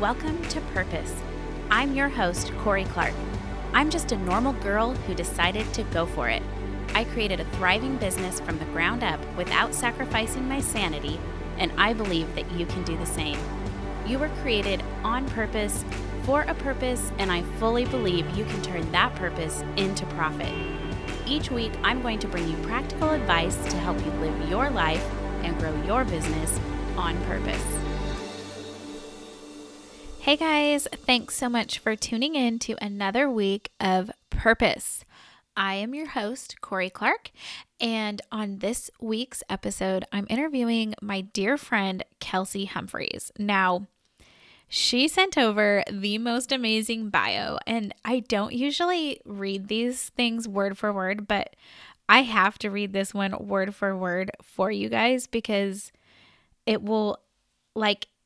Welcome to Purpose. I'm your host, Corie Clark. I'm just a normal girl who decided to go for it. I created a thriving business from the ground up without sacrificing my sanity, and I believe that you can do the same. You were created on purpose, for a purpose, and I fully believe you can turn that purpose into profit. Each week, I'm going to bring you practical advice to help you live your life and grow your business on purpose. Hey guys, thanks so much for tuning in to another week of Purpose. I am your host, Corie Clark, and on this week's episode, I'm interviewing my dear friend, Kelsey Humphreys. Now, she sent over the most amazing bio, and I don't usually read these things word for word, but I have to read this one word for word for you guys because it will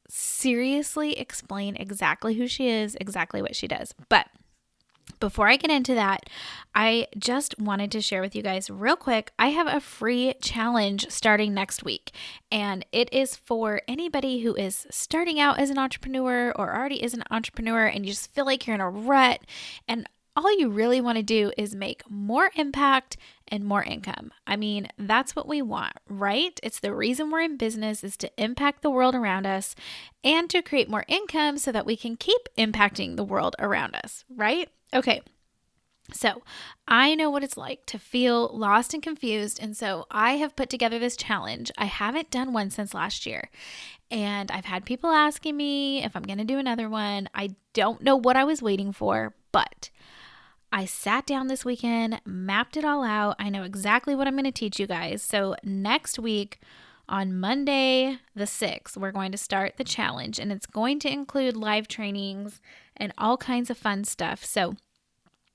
seriously explain exactly who she is, exactly what she does. But before I get into that, I just wanted to share with you guys real quick, I have a free challenge starting next week, and it is for anybody who is starting out as an entrepreneur or already is an entrepreneur and you just feel like you're in a rut and all you really want to do is make more impact and more income. I mean, that's what we want, right? It's the reason we're in business is to impact the world around us and to create more income so that we can keep impacting the world around us, right? Okay. So I know what it's like to feel lost and confused. And so I have put together this challenge. I haven't done one since last year. And I've had people asking me if I'm going to do another one. I don't know what I was waiting for, but I sat down this weekend, mapped it all out. I know exactly what I'm going to teach you guys. So next week on Monday, the 6th, we're going to start the challenge, and it's going to include live trainings and all kinds of fun stuff. So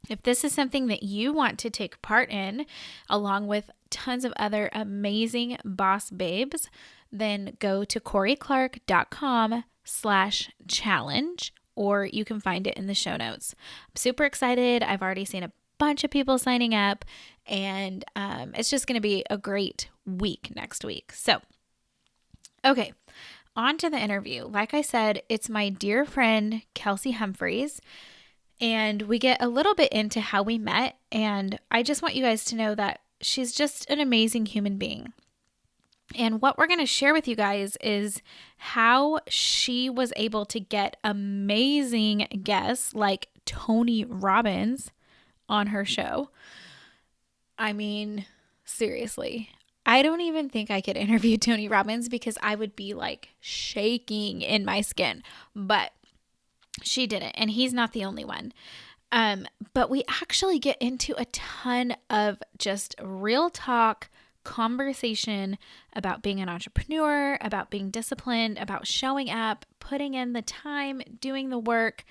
if this is something that you want to take part in, along with tons of other amazing boss babes, then go to CorieClark.com/challenge. Or you can find it in the show notes. I'm super excited. I've already seen a bunch of people signing up, and it's just going to be a great week next week. So, okay, on to the interview. Like I said, it's my dear friend, Kelsey Humphreys, and we get a little bit into how we met, and I just want you guys to know that she's just an amazing human being. And what we're going to share with you guys is how she was able to get amazing guests like Tony Robbins on her show. I mean, seriously, I don't even think I could interview Tony Robbins because I would be like shaking in my skin, but she didn't, and he's not the only one. But we actually get into a ton of just real talk conversation about being an entrepreneur, about being disciplined, about showing up, putting in the time, doing the work,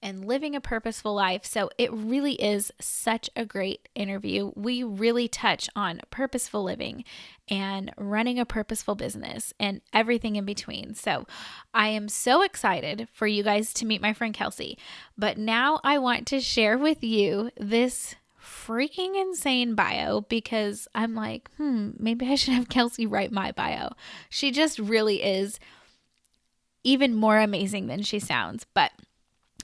and living a purposeful life. So it really is such a great interview. We really touch on purposeful living and running a purposeful business and everything in between. So I am so excited for you guys to meet my friend Kelsey. But now I want to share with you this freaking insane bio because I'm like, maybe I should have Kelsey write my bio. She just really is even more amazing than she sounds. But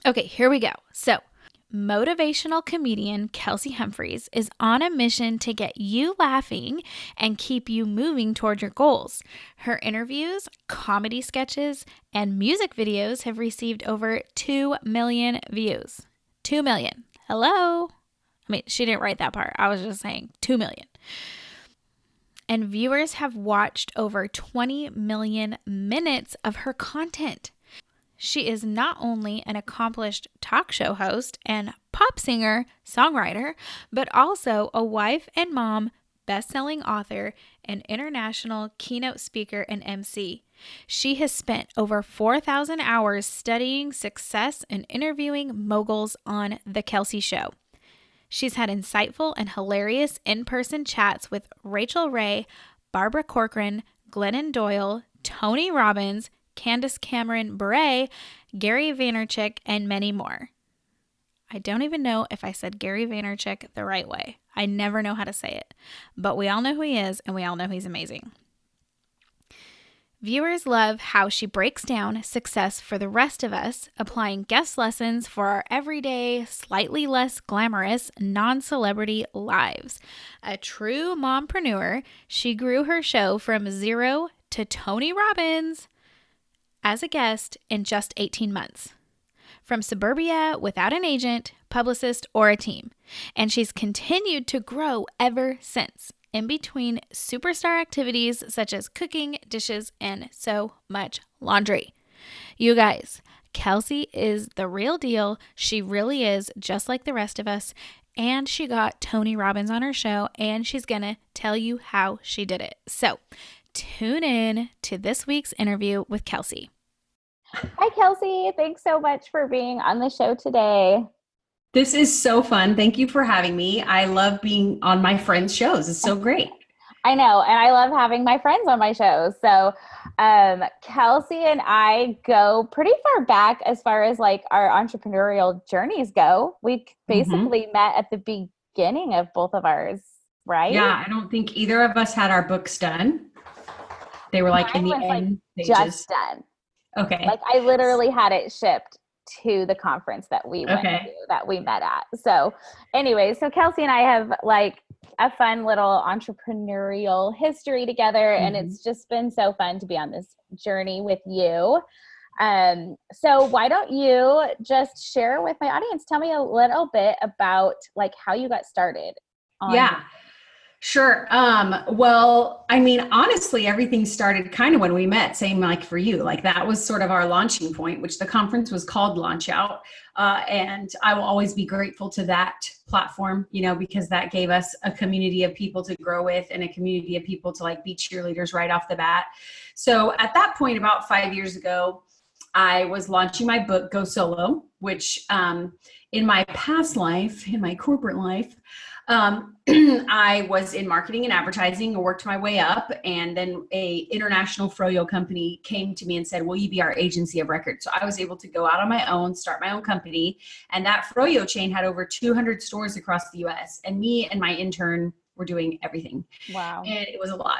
okay, here we go. So, motivational comedian Kelsey Humphreys is on a mission to get you laughing and keep you moving toward your goals. Her interviews, comedy sketches, and music videos have received over 2 million views. 2 million. Hello? I mean, she didn't write that part. I was just saying 2 million. And viewers have watched over 20 million minutes of her content. She is not only an accomplished talk show host and pop singer, songwriter, but also a wife and mom, best-selling author, and international keynote speaker and MC. She has spent over 4,000 hours studying success and interviewing moguls on The Kelsey Show. She's had insightful and hilarious in-person chats with Rachael Ray, Barbara Corcoran, Glennon Doyle, Tony Robbins, Candace Cameron Bure, Gary Vaynerchuk, and many more. I don't even know if I said Gary Vaynerchuk the right way. I never know how to say it, but we all know who he is and we all know he's amazing. Viewers love how she breaks down success for the rest of us, applying guest lessons for our everyday, slightly less glamorous, non-celebrity lives. A true mompreneur, she grew her show from 0 to Tony Robbins as a guest in just 18 months. From suburbia without an agent, publicist, or a team. And she's continued to grow ever since, in between superstar activities such as cooking, dishes, and so much laundry. You guys, Kelsey is the real deal. She really is just like the rest of us. And she got Tony Robbins on her show, and she's going to tell you how she did it. So tune in to this week's interview with Kelsey. Hi, Kelsey. Thanks so much for being on the show today. This is so fun. Thank you for having me. I love being on my friends' shows. It's so great. I know. And I love having my friends on my shows. So Kelsey and I go pretty far back as far as like our entrepreneurial journeys go. We basically met at the beginning of both of ours, right? Yeah. I don't think either of us had our books done. They were like in the end stages. Just done. Okay. Like I literally had it shipped to the conference that we went to, that we met at. So anyway, so Kelsey and I have like a fun little entrepreneurial history together. And it's just been so fun to be on this journey with you. So why don't you just share with my audience, tell me a little bit about like how you got started on Sure. Well, I mean, honestly, everything started kind of when we met, same like for you, like that was sort of our launching point, which the conference was called Launch Out. And I will always be grateful to that platform, you know, because that gave us a community of people to grow with and a community of people to like be cheerleaders right off the bat. So at that point, about 5 years ago, I was launching my book, Go Solo, which in my past life, in my corporate life, I was in marketing and advertising and worked my way up. And then a international froyo company came to me and said, will you be our agency of record? So I was able to go out on my own, start my own company. And that froyo chain had over 200 stores across the US. And me and my intern were doing everything. Wow. And it was a lot.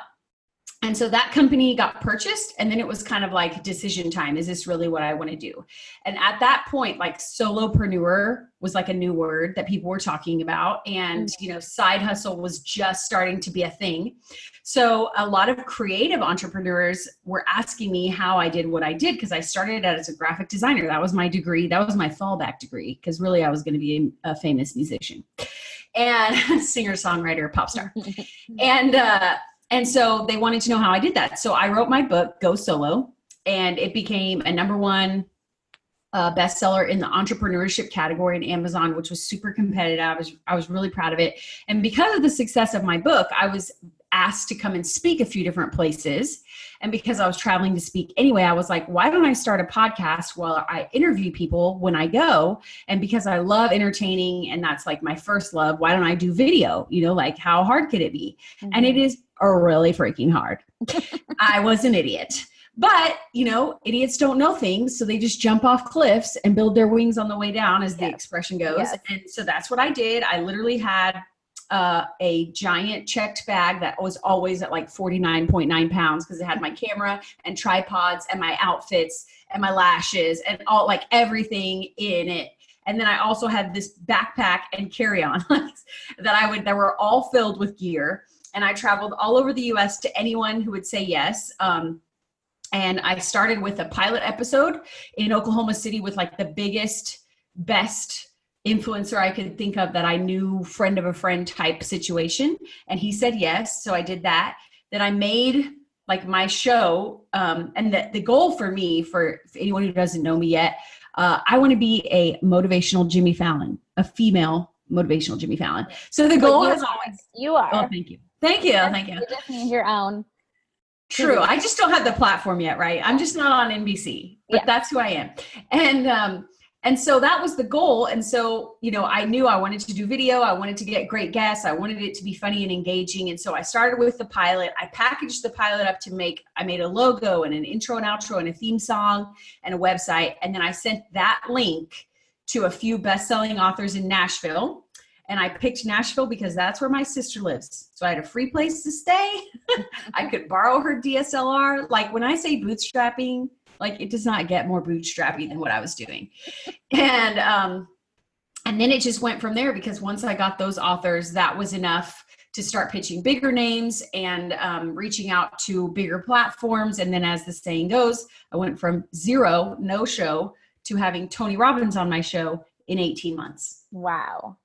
And so that company got purchased, and then it was kind of like decision time. Is this really what I want to do? And at that point, like solopreneur was like a new word that people were talking about. And, you know, side hustle was just starting to be a thing. So a lot of creative entrepreneurs were asking me how I did what I did, because I started out as a graphic designer. That was my degree. That was my fallback degree, because really I was going to be a famous musician and singer, songwriter, pop star. And so they wanted to know how I did that. So I wrote my book, Go Solo, and it became a #1 bestseller in the entrepreneurship category in Amazon, which was super competitive. I was really proud of it. And because of the success of my book, I was asked to come and speak a few different places. And because I was traveling to speak anyway, I was like, why don't I start a podcast while I interview people when I go? And because I love entertaining, and that's like my first love, why don't I do video? You know, like how hard could it be? And it is really freaking hard. I was an idiot. But, you know, idiots don't know things, so they just jump off cliffs and build their wings on the way down, as the expression goes. And so that's what I did. I literally had a giant checked bag that was always at like 49.9 pounds, because it had my camera and tripods and my outfits and my lashes and all, like everything in it. And then I also had this backpack and carry-on that were all filled with gear. And I traveled all over the US to anyone who would say yes. And I started with a pilot episode in Oklahoma City with like the biggest, best influencer I could think of that I knew, friend of a friend type situation. And he said yes. So I did that. Then I made like my show. And the goal for me, for anyone who doesn't know me yet, I want to be a motivational Jimmy Fallon, a female motivational Jimmy Fallon. So the goal is always. You are. Oh, thank you. Thank you. Thank you. You just need your own. True. I just don't have the platform yet, right? I'm just not on NBC, but that's who I am. And so that was the goal. And so, you know, I knew I wanted to do video. I wanted to get great guests. I wanted it to be funny and engaging. And so I started with the pilot. I packaged the pilot up I made a logo and an intro and outro and a theme song and a website. And then I sent that link to a few best-selling authors in Nashville. And I picked Nashville because that's where my sister lives. So I had a free place to stay. I could borrow her DSLR. Like when I say bootstrapping, like it does not get more bootstrappy than what I was doing. And then it just went from there, because once I got those authors, that was enough to start pitching bigger names and reaching out to bigger platforms. And then as the saying goes, I went from zero, no show, to having Tony Robbins on my show in 18 months. Wow.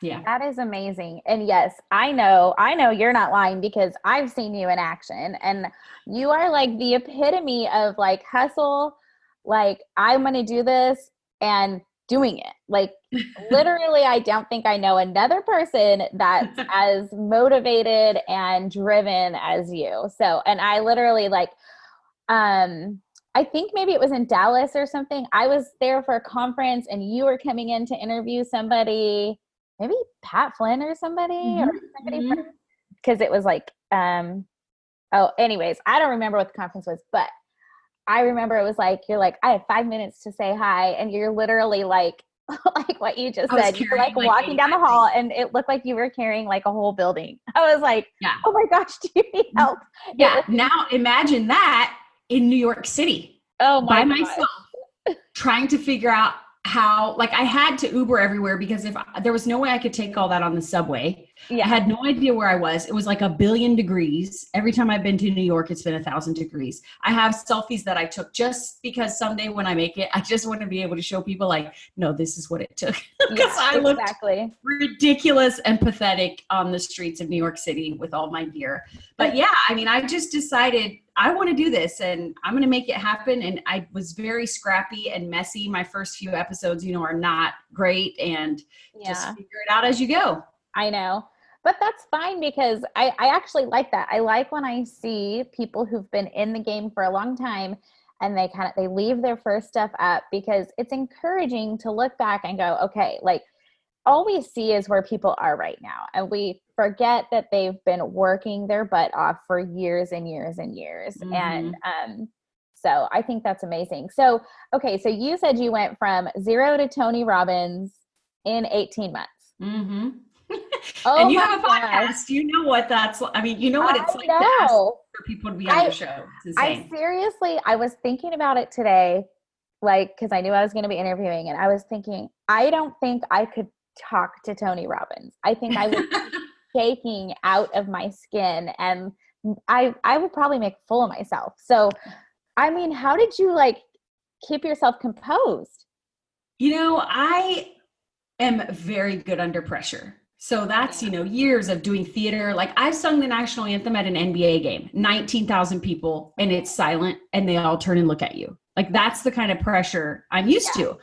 Yeah. That is amazing. And yes, I know you're not lying, because I've seen you in action, and you are like the epitome of like hustle. Like, I'm going to do this, and doing it. Like literally, I don't think I know another person that's as motivated and driven as you. So, and I literally like, I think maybe it was in Dallas or something. I was there for a conference, and you were coming in to interview somebody, maybe Pat Flynn or somebody, or somebody, because it was like, anyways, I don't remember what the conference was, but I remember it was like, you're like, I have 5 minutes to say hi. And you're literally like, like what you just said, you're like walking down the hall, and it looked like you were carrying like a whole building. I was like, oh my gosh, do you need help? Yeah. Now imagine that in New York City. Oh my by myself, trying to figure out how, like I had to Uber everywhere, because if there was no way I could take all that on the subway. I had no idea where I was. It was like 1,000,000,000 degrees. Every time I've been to New York, it's been 1,000 degrees. I have selfies that I took just because someday when I make it, I just want to be able to show people like, no, this is what it took. Because I looked ridiculous and pathetic on the streets of New York City with all my gear. But yeah, I mean, I just decided I want to do this, and I'm going to make it happen. And I was very scrappy and messy. My first few episodes, are not great, and just figure it out as you go. I know. But that's fine, because I actually like that. I like when I see people who've been in the game for a long time, and they leave their first stuff up, because it's encouraging to look back and go, okay, like all we see is where people are right now. And we forget that they've been working their butt off for years and years and years. And so I think that's amazing. So, okay. So you said you went from 0 to Tony Robbins in 18 months. Oh, and you have a podcast. You know what that's, I mean, you know what it's like to ask for people to be on your show. It's insane. I was thinking about it today, like, cause I knew I was going to be interviewing, and I was thinking, I don't think I could talk to Tony Robbins. I think I would be shaking out of my skin, and I would probably make a fool of myself. So, I mean, how did you like keep yourself composed? I am very good under pressure. So that's, years of doing theater. Like I've sung the national anthem at an NBA game, 19,000 people, and it's silent, and they all turn and look at you. Like that's the kind of pressure I'm used to.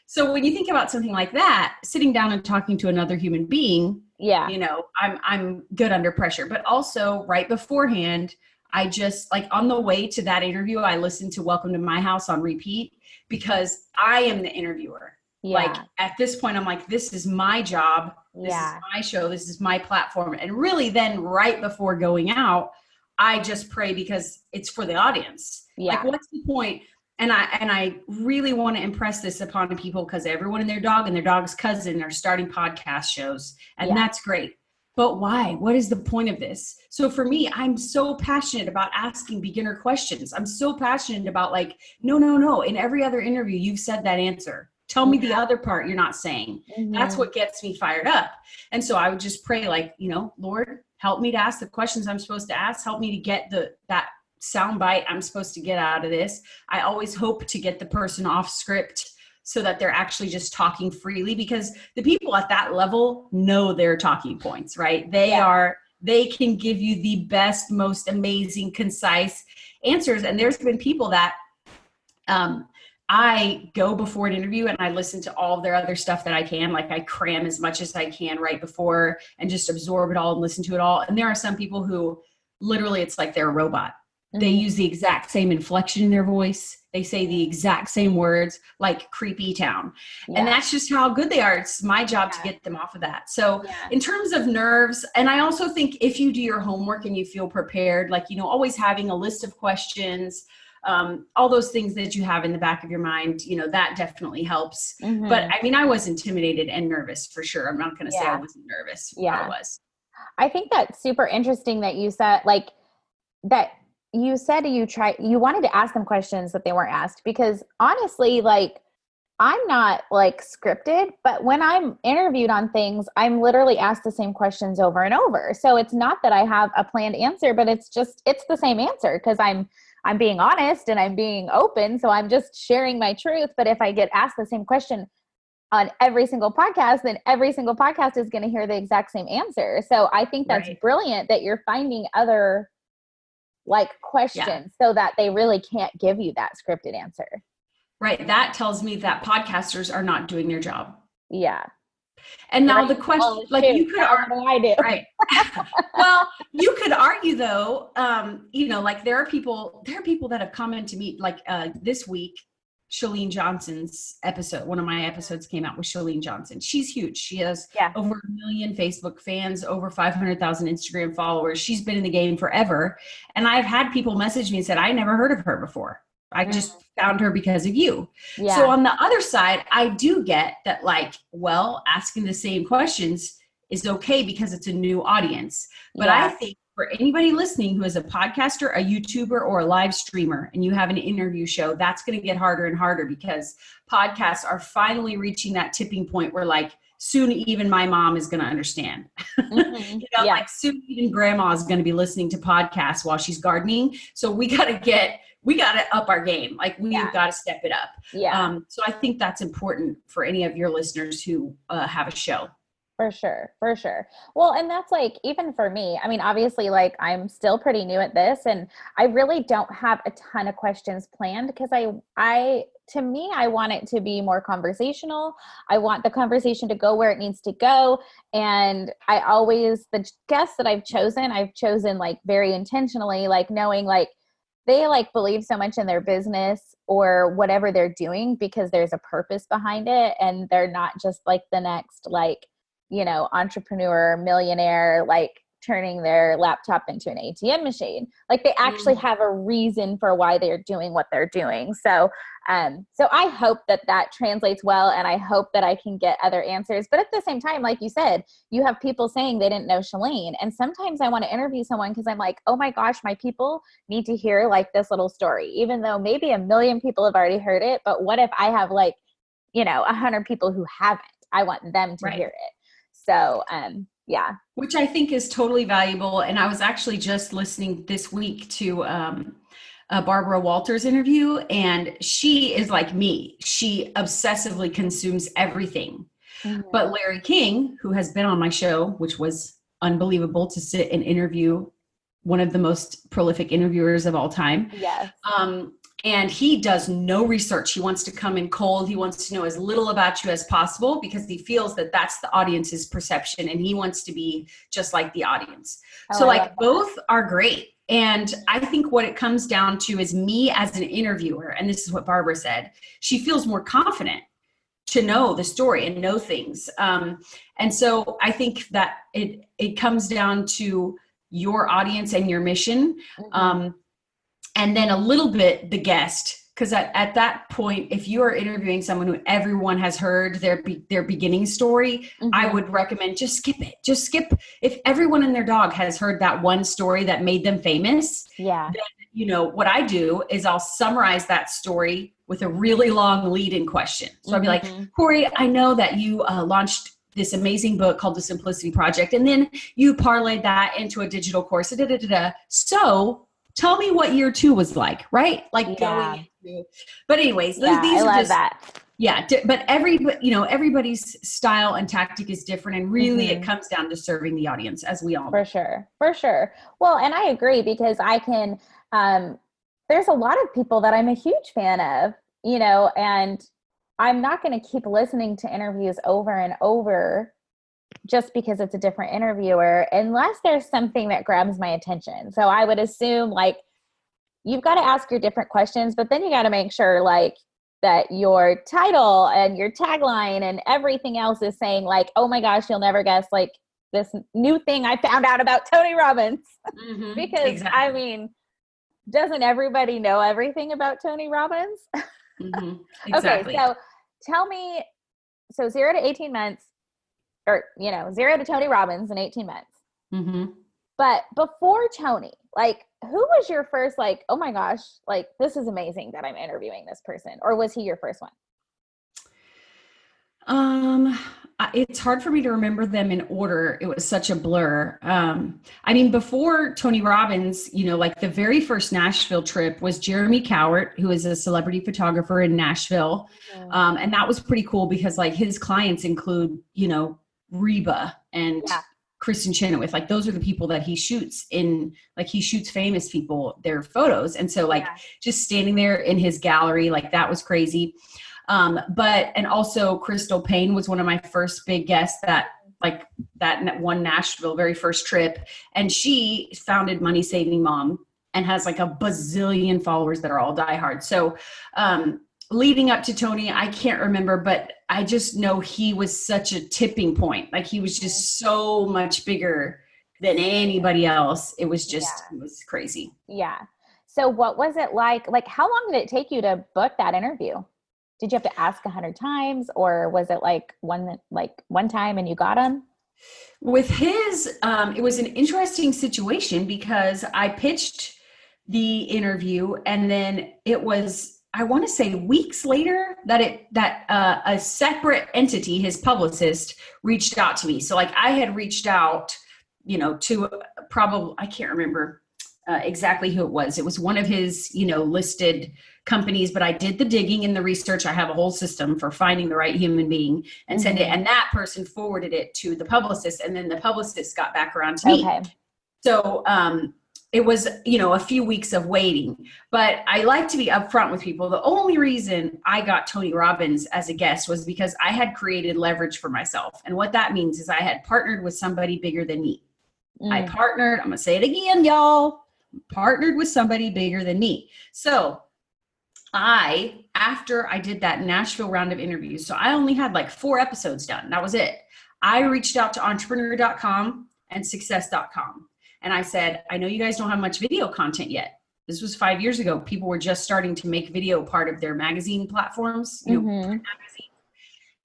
So when you think about something like that, sitting down and talking to another human being, I'm good under pressure. But also right beforehand, I just like on the way to that interview, I listened to Welcome to My House on repeat, because I am the interviewer. Like at this point, I'm like, this is my job. This is my show. This is my platform. And really then right before going out, I just pray, because it's for the audience. Like, what's the point? And I really want to impress this upon people, because everyone and their dog and their dog's cousin are starting podcast shows. And that's great. But why? What is the point of this? So for me, I'm so passionate about asking beginner questions. I'm so passionate about like, no. In every other interview, you've said that answer. Tell me the other part you're not saying. That's what gets me fired up. And so I would just pray like, Lord, help me to ask the questions I'm supposed to ask. Help me to get that sound bite I'm supposed to get out of this. I always hope to get the person off script so that they're actually just talking freely, because the people at that level know their talking points, right? They can give you the best, most amazing, concise answers. And there's been people that, I go before an interview and I listen to all of their other stuff that I can. Like I cram as much as I can right before and just absorb it all and listen to it all. And there are some people who literally, it's like they're a robot. They use the exact same inflection in their voice. They say the exact same words, like creepy town. And that's just how good they are. It's my job to get them off of that. So in terms of nerves, and I also think if you do your homework and you feel prepared, like, always having a list of questions, all those things that you have in the back of your mind, you know, that definitely helps. But I mean, I was intimidated and nervous for sure. I'm not going to say I wasn't nervous. I was. I think that's super interesting that you said like that. You said you wanted to ask them questions that they weren't asked, because honestly, like, I'm not like scripted, but when I'm interviewed on things, I'm literally asked the same questions over and over. So it's not that I have a planned answer, but it's the same answer, because I'm being honest and I'm being open. So I'm just sharing my truth. But if I get asked the same question on every single podcast, then every single podcast is going to hear the exact same answer. So I think that's brilliant that you're finding other like questions so that they really can't give you that scripted answer. Right. That tells me that podcasters are not doing their job. Yeah. And now the question, you could argue, I do. Right. Well, you could argue though, you know, like there are people that have commented to me, like this week, Chalene Johnson's episode, one of my episodes came out with Chalene Johnson. She's huge. She has over 1 million Facebook fans, over 500,000 Instagram followers. She's been in the game forever. And I've had people message me and said, I never heard of her before. I just found her because of you. Yeah. So on the other side, I do get that, like, well, asking the same questions is okay because it's a new audience. But I think for anybody listening who is a podcaster, a YouTuber, or a live streamer, and you have an interview show, that's going to get harder and harder, because podcasts are finally reaching that tipping point where, like, soon even my mom is going to understand. You know, like soon even grandma is going to be listening to podcasts while she's gardening. So we got to up our game. Like we've got to step it up. Yeah. So I think that's important for any of your listeners who have a show. For sure. Well, and that's like, even for me, I mean, obviously, like, I'm still pretty new at this, and I really don't have a ton of questions planned, because to me, I want it to be more conversational. I want the conversation to go where it needs to go. And the guests that I've chosen like very intentionally, like knowing like they like believe so much in their business or whatever they're doing because there's a purpose behind it. And they're not just like the next, like, you know, entrepreneur, millionaire, like turning their laptop into an ATM machine. Like they actually have a reason for why they're doing what they're doing. So I hope that translates well, and I hope that I can get other answers. But at the same time, like you said, you have people saying they didn't know Chalene. And sometimes I want to interview someone because I'm like, oh my gosh, my people need to hear like this little story, even though maybe 1 million people have already heard it. But what if I have like, you know, 100 people who haven't? I want them to hear it. So, which I think is totally valuable. And I was actually just listening this week to a Barbara Walters interview, and she is like me. She obsessively consumes everything. But Larry King, who has been on my show, which was unbelievable to sit and interview one of the most prolific interviewers of all time. Yes. And he does no research. He wants to come in cold. He wants to know as little about you as possible because he feels that that's the audience's perception, and he wants to be just like the audience. So like both are great. And I think what it comes down to is me as an interviewer, and this is what Barbara said, she feels more confident to know the story and know things. And so I think that it comes down to your audience and your mission. And then a little bit the guest, because at that point, if you are interviewing someone who everyone has heard their beginning story, I would recommend just skip it. Just skip. If everyone and their dog has heard that one story that made them famous, then, you know, what I do is I'll summarize that story with a really long lead-in question. So I'll be like, Corie, I know that you launched this amazing book called The Simplicity Project, and then you parlayed that into a digital course. So tell me what year 2 was like, right? Like going into, but anyways, these I are love just, that. But everybody's style and tactic is different. And really it comes down to serving the audience, as we all know. For sure. Well, and I agree, because I can, there's a lot of people that I'm a huge fan of, you know, and I'm not going to keep listening to interviews over and over just because it's a different interviewer, unless there's something that grabs my attention. So I would assume like you've got to ask your different questions, but then you got to make sure like that your title and your tagline and everything else is saying like, oh my gosh, you'll never guess like this new thing I found out about Tony Robbins. Because I mean, doesn't everybody know everything about Tony Robbins? Mm-hmm. Exactly. Okay, so tell me, so 0 to 18 months, or, 0 to Tony Robbins in 18 months. Mm-hmm. But before Tony, like, who was your first, like, oh my gosh, like, this is amazing that I'm interviewing this person? Or was he your first one? It's hard for me to remember them in order. It was such a blur. I mean, before Tony Robbins, like the very first Nashville trip was Jeremy Cowart, who is a celebrity photographer in Nashville. And that was pretty cool because like his clients include, Reba and Kristen Chenoweth. Like those are the people that he shoots in, like he shoots famous people, their photos. And so like just standing there in his gallery, like that was crazy. And also Crystal Payne was one of my first big guests that one Nashville very first trip. And she founded Money Saving Mom and has like a bazillion followers that are all diehard. So, leading up to Tony, I can't remember, but I just know he was such a tipping point. Like he was just so much bigger than anybody else. It was just, it was crazy. Yeah. So what was it like? Like, how long did it take you to book that interview? Did you have to ask 100 times, or was it like one time and you got him? With his, it was an interesting situation because I pitched the interview and then it was, I want to say weeks later that a separate entity, his publicist, reached out to me. So like I had reached out, to probably, I can't remember exactly who it was. It was one of his, listed companies, but I did the digging and the research. I have a whole system for finding the right human being and send it. And that person forwarded it to the publicist. And then the publicist got back around to me. So, it was, a few weeks of waiting, but I like to be upfront with people. The only reason I got Tony Robbins as a guest was because I had created leverage for myself. And what that means is I had partnered with somebody bigger than me. I'm going to say it again, y'all, partnered with somebody bigger than me. So after I did that Nashville round of interviews, so I only had like 4 episodes done. That was it. I reached out to entrepreneur.com and success.com. And I said, I know you guys don't have much video content yet. This was 5 years ago. People were just starting to make video part of their magazine platforms, magazine.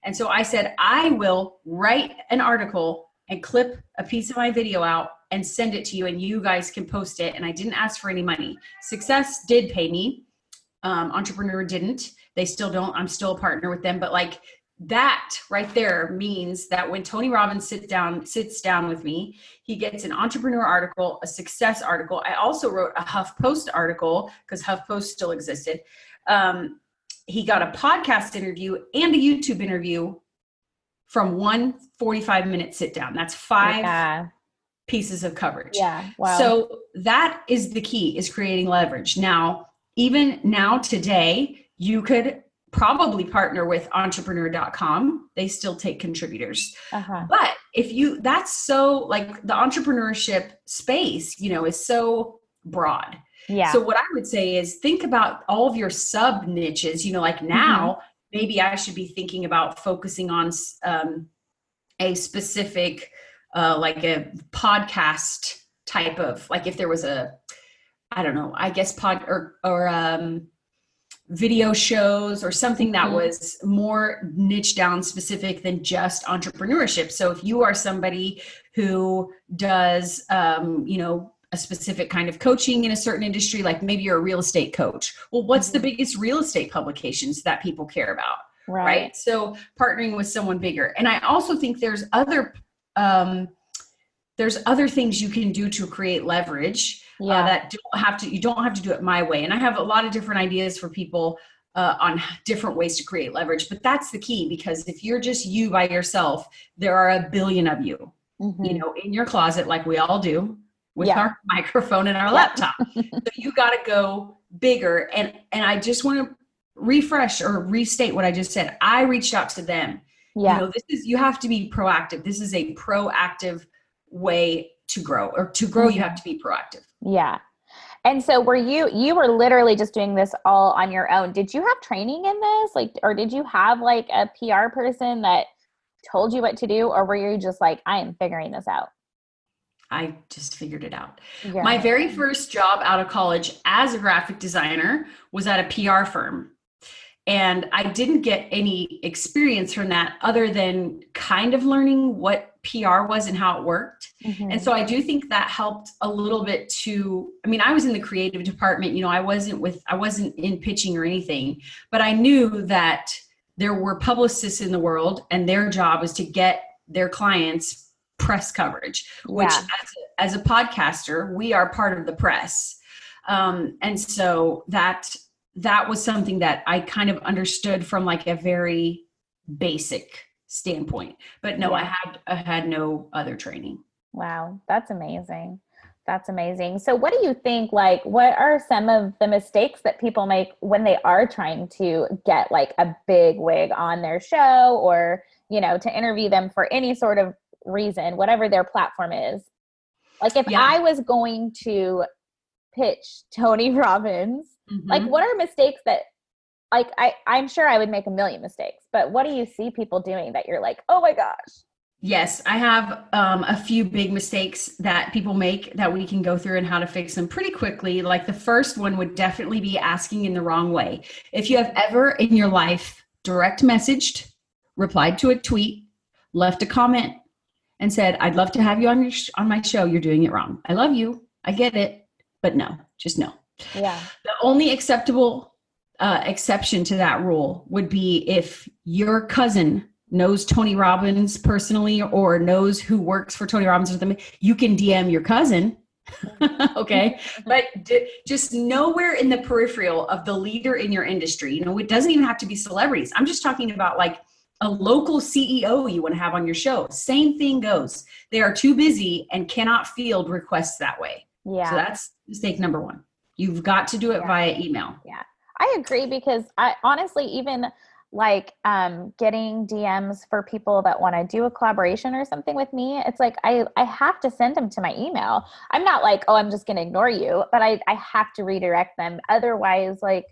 And so I said, I will write an article and clip a piece of my video out and send it to you and you guys can post it. And I didn't ask for any money. Success did pay me. Entrepreneur didn't. They still don't. I'm still a partner with them. But like that right there means that when Tony Robbins sits down with me, he gets an entrepreneur article, a success article. I also wrote a HuffPost article because HuffPost still existed. He got a podcast interview and a YouTube interview from one 45-minute sit down. That's 5 pieces of coverage. Yeah. Wow. So that is the key, is creating leverage. Now, even now today, you could probably partner with entrepreneur.com. They still take contributors. But that's so like the entrepreneurship space, is so broad. Yeah. So what I would say is think about all of your sub niches, like now, maybe I should be thinking about focusing on a specific, like a podcast type of, like if there was a, I don't know, I guess video shows or something that was more niche down specific than just entrepreneurship. So if you are somebody who does, a specific kind of coaching in a certain industry, like maybe you're a real estate coach. Well, what's the biggest real estate publications that people care about? Right. So partnering with someone bigger. And I also think there's other things you can do to create leverage. That you don't have to do it my way. And I have a lot of different ideas for people on different ways to create leverage, but that's the key, because if you're just you by yourself, there are a billion of you, in your closet, like we all do with our microphone and our laptop. So you got to go bigger. And I just want to refresh or restate what I just said. I reached out to them. You have to be proactive. This is a proactive way to grow, or to grow, you have to be proactive. Yeah. And so you were literally just doing this all on your own. Did you have training in this? Like, or did you have like a PR person that told you what to do? Or were you just like, I am figuring this out? I just figured it out. Yeah. My very first job out of college as a graphic designer was at a PR firm. And I didn't get any experience from that other than kind of learning what PR was and how it worked. Mm-hmm. And so I do think that helped a little bit to, I mean, I was in the creative department, you know, I wasn't in pitching or anything, but I knew that there were publicists in the world and their job is to get their clients press coverage, which as a podcaster, we are part of the press. And so that was something that I kind of understood from like a very basic standpoint, but no, I had no other training. Wow. That's amazing. That's amazing. So what do you think, like, what are some of the mistakes that people make when they are trying to get like a big wig on their show or, you know, to interview them for any sort of reason, whatever their platform is? Like if I was going to pitch Tony Robbins, like what are mistakes that, like, I'm sure I would make a million mistakes, but what do you see people doing that you're like, oh my gosh? Yes, I have a few big mistakes that people make that we can go through and how to fix them pretty quickly. Like the first one would definitely be asking in the wrong way. If you have ever in your life direct messaged, replied to a tweet, left a comment and said, I'd love to have you on my show, you're doing it wrong. I love you. I get it. But no, just no. Yeah. The only acceptable exception to that rule would be if your cousin knows Tony Robbins personally or knows who works for Tony Robbins or something, you can DM your cousin. Okay. But just nowhere in the peripheral of the leader in your industry. You know, it doesn't even have to be celebrities. I'm just talking about like a local CEO you want to have on your show. Same thing goes. They are too busy and cannot field requests that way. Yeah. So that's mistake number one. You've got to do it via email. Yeah. I agree, because I honestly, even like getting DMs for people that want to do a collaboration or something with me, it's like I have to send them to my email. I'm not like, oh, I'm just going to ignore you, but I have to redirect them. Otherwise, like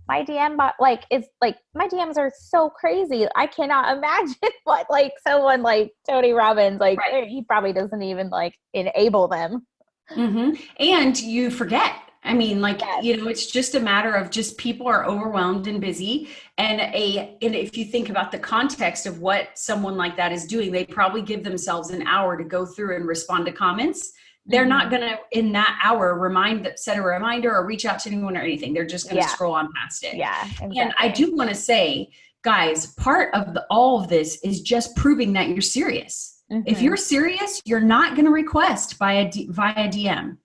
my DM bot, like it's like my DMs are so crazy. I cannot imagine what like someone like Tony Robbins, like he probably doesn't even like enable them. Mm-hmm. And you forget. I mean, like, you know, it's just a matter of just people are overwhelmed and busy. And if you think about the context of what someone like that is doing, they probably give themselves an hour to go through and respond to comments. They're not going to, in that hour, set a reminder or reach out to anyone or anything. They're just going to scroll on past it. Yeah. Exactly. And I do want to say, guys, part of all of this is just proving that you're serious. Mm-hmm. If you're serious, you're not going to request via DM.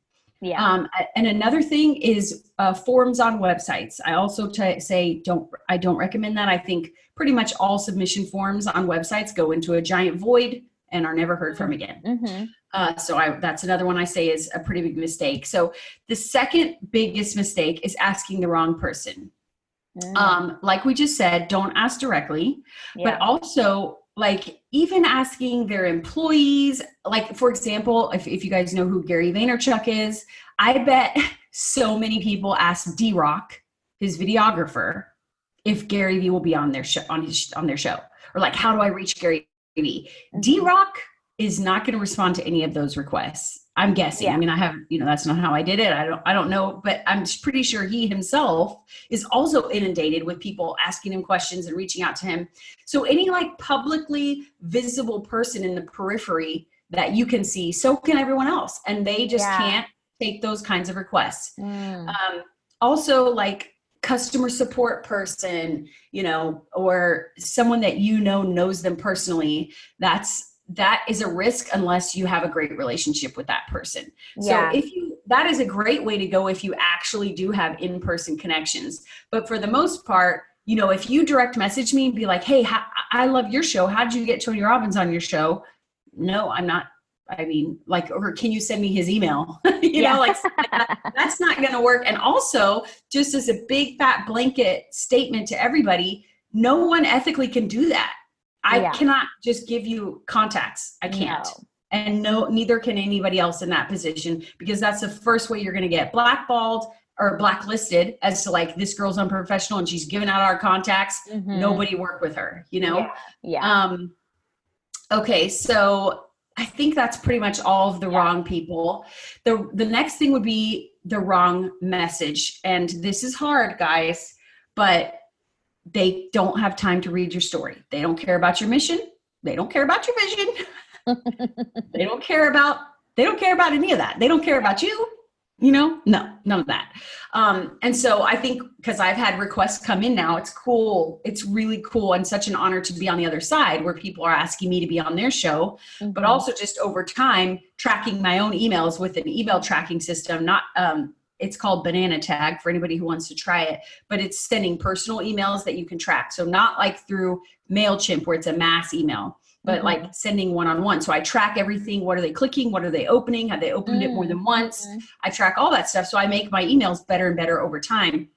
Yeah. And another thing is forms on websites. I also say I don't recommend that. I think pretty much all submission forms on websites go into a giant void and are never heard from again. Mm-hmm. So that's another one I say is a pretty big mistake. So the second biggest mistake is asking the wrong person. Like we just said, don't ask directly, but also like even asking their employees, like for example, if you guys know who Gary Vaynerchuk is, I bet so many people ask D-Rock, his videographer, if Gary Vee will be on their show, on their show, or like, how do I reach Gary Vee? D-Rock is not going to respond to any of those requests. I'm guessing. I mean, I have, that's not how I did it. I don't know, but I'm pretty sure he himself is also inundated with people asking him questions and reaching out to him. So any like publicly visible person in the periphery that you can see, so can everyone else. And they just can't take those kinds of requests. Also like customer support person, or someone that knows them personally, that is a risk unless you have a great relationship with that person. So that is a great way to go if you actually do have in-person connections. But for the most part, if you direct message me and be like, hey, I love your show. How'd you get Tony Robbins on your show? No, I'm not. I mean, like, or can you send me his email? That's not going to work. And also, just as a big fat blanket statement to everybody, no one ethically can do that. I cannot just give you contacts. I can't. No. And neither can anybody else in that position, because that's the first way you're going to get blackballed or blacklisted as to like, this girl's unprofessional and she's giving out our contacts. Mm-hmm. Nobody work with her, Yeah. Okay. So I think that's pretty much all of the wrong people. The next thing would be the wrong message. And this is hard, guys, but they don't have time to read your story. They don't care about your mission. They don't care about your vision. They don't care about any of that. They don't care about you. No, none of that. And so I think, because I've had requests come in now, it's cool. It's really cool and such an honor to be on the other side where people are asking me to be on their show, but also just over time tracking my own emails with an email tracking system. It's called Banana Tag for anybody who wants to try it, but it's sending personal emails that you can track. So not like through MailChimp where it's a mass email, but like sending one-on-one. So I track everything. What are they clicking? What are they opening? Have they opened it more than once? I track all that stuff. So I make my emails better and better over time.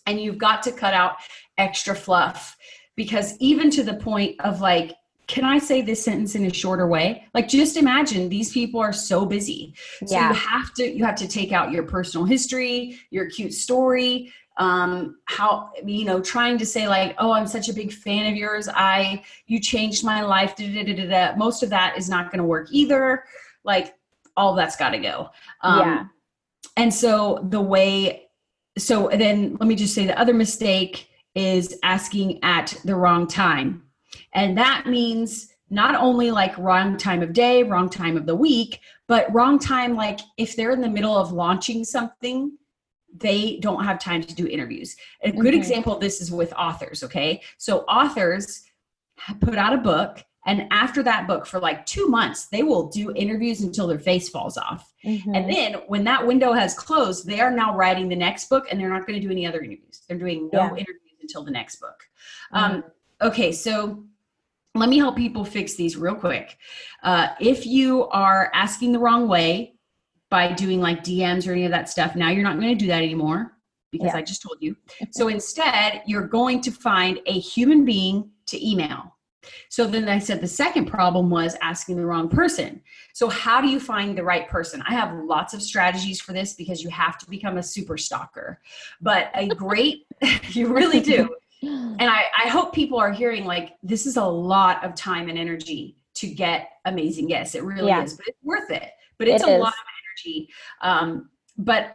And you've got to cut out extra fluff, because even to the point of like, can I say this sentence in a shorter way? Like, just imagine these people are so busy. So you have to take out your personal history, your cute story, trying to say like, oh, I'm such a big fan of yours. You changed my life. Most of that is not going to work either. Like, all that's got to go. And so then let me just say the other mistake is asking at the wrong time. And that means not only like wrong time of day, wrong time of the week, but wrong time. Like if they're in the middle of launching something, they don't have time to do interviews. A good example of this is with authors. Okay. So authors put out a book, and after that book for like 2 months, they will do interviews until their face falls off. And then when that window has closed, they are now writing the next book, and they're not going to do any other interviews. They're doing no interviews until the next book. Okay. So let me help people fix these real quick. If you are asking the wrong way by doing like DMs or any of that stuff, now you're not going to do that anymore, because I just told you. So instead, you're going to find a human being to email. So then I said the second problem was asking the wrong person. So how do you find the right person? I have lots of strategies for this, because you have to become a super stalker. But you really do. And I hope people are hearing like, this is a lot of time and energy to get amazing guests. It really is, but it's worth it. But it's a lot of energy. But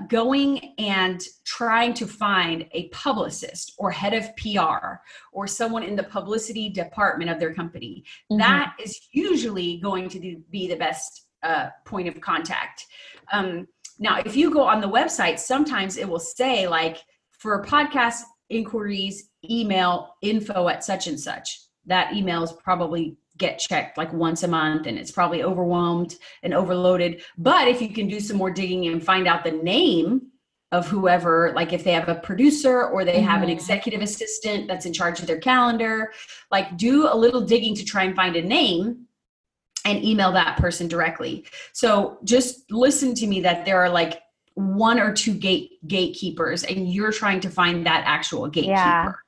going and trying to find a publicist or head of PR or someone in the publicity department of their company, that is usually going to be the best point of contact. Now, if you go on the website, sometimes it will say like, for a podcast inquiries, email info at such and such. That emails probably get checked like once a month, and it's probably overwhelmed and overloaded. But if you can do some more digging and find out the name of whoever, like if they have a producer or they have an executive assistant that's in charge of their calendar, like do a little digging to try and find a name and email that person directly. So just listen to me that there are like 1 or 2 gatekeepers, and you're trying to find that actual gatekeeper.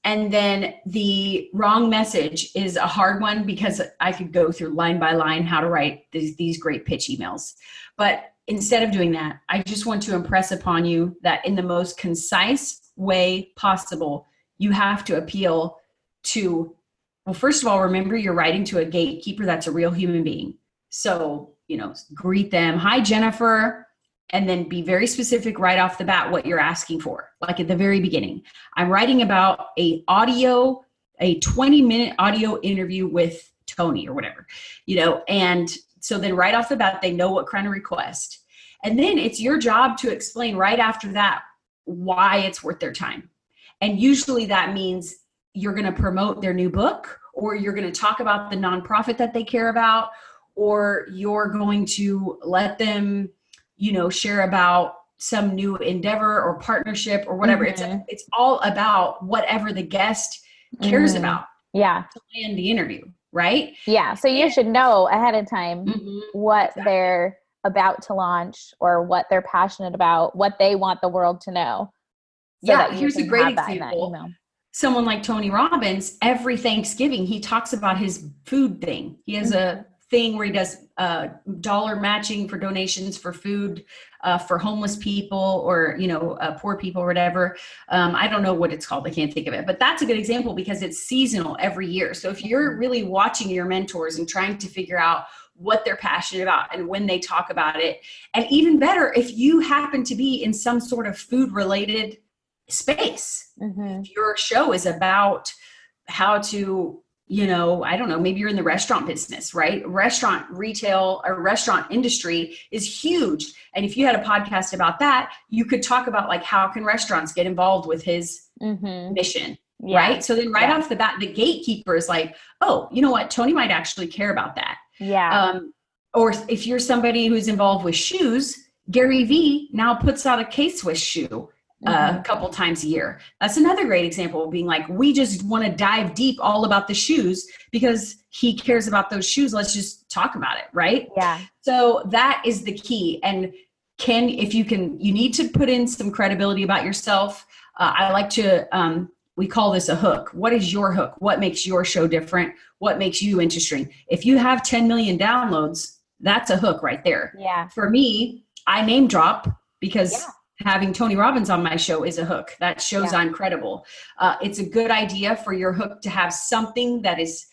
And then the wrong message is a hard one, because I could go through line by line how to write these great pitch emails. But instead of doing that, I just want to impress upon you that in the most concise way possible, you have to appeal to, well, first of all, remember you're writing to a gatekeeper that's a real human being. So, greet them. Hi, Jennifer. And then be very specific right off the bat what you're asking for. Like at the very beginning, I'm writing about a 20-minute audio interview with Tony or whatever, and so then right off the bat, they know what kind of request. And then it's your job to explain right after that why it's worth their time. And usually that means you're going to promote their new book, or you're going to talk about the nonprofit that they care about, or you're going to let them, share about some new endeavor or partnership or whatever. It's all about whatever the guest cares about. To land the interview, right? Yeah. So you should know ahead of time what they're about to launch, or what they're passionate about, what they want the world to know. So here's a great example. Someone like Tony Robbins, every Thanksgiving, he talks about his food thing. He has a thing where he does dollar matching for donations for food for homeless people or, poor people or whatever. I don't know what it's called. I can't think of it, but that's a good example because it's seasonal every year. So if you're really watching your mentors and trying to figure out what they're passionate about and when they talk about it, and even better, if you happen to be in some sort of food related space, if your show is about how to, I don't know, maybe you're in the restaurant business, right? Restaurant retail or restaurant industry is huge. And if you had a podcast about that, you could talk about like, how can restaurants get involved with his mission, right? So then off the bat, the gatekeeper is like, oh, you know what? Tony might actually care about that. Yeah. Or if you're somebody who's involved with shoes, Gary Vee now puts out a K-Swiss shoe a couple times a year. That's another great example of being like, we just want to dive deep all about the shoes because he cares about those shoes. Let's just talk about it. Right. Yeah. So that is the key. And you need to put in some credibility about yourself. I like to, we call this a hook. What is your hook? What makes your show different? What makes you interesting? If you have 10 million downloads, that's a hook right there. Yeah. For me, I name drop because having Tony Robbins on my show is a hook. That shows I'm credible. It's a good idea for your hook to have something that is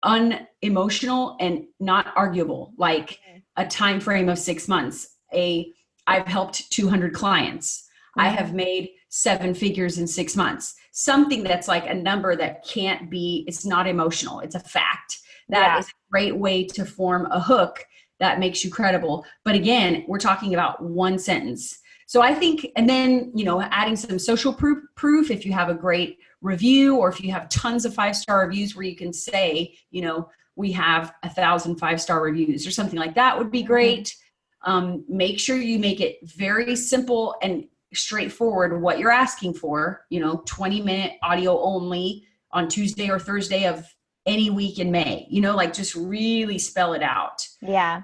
unemotional and not arguable, like a time frame of 6 months. I've helped 200 clients. I have made 7 figures in 6 months. Something that's like a number that can't be, it's not emotional. It's a fact. That is a great way to form a hook that makes you credible. But again, we're talking about one sentence. So I think, and then, adding some social proof, if you have a great review or if you have tons of 5-star reviews where you can say, we have 1,000 5-star reviews or something like that would be great. Make sure you make it very simple and straightforward what you're asking for, 20-minute audio only on Tuesday or Thursday of any week in May, just really spell it out. Yeah.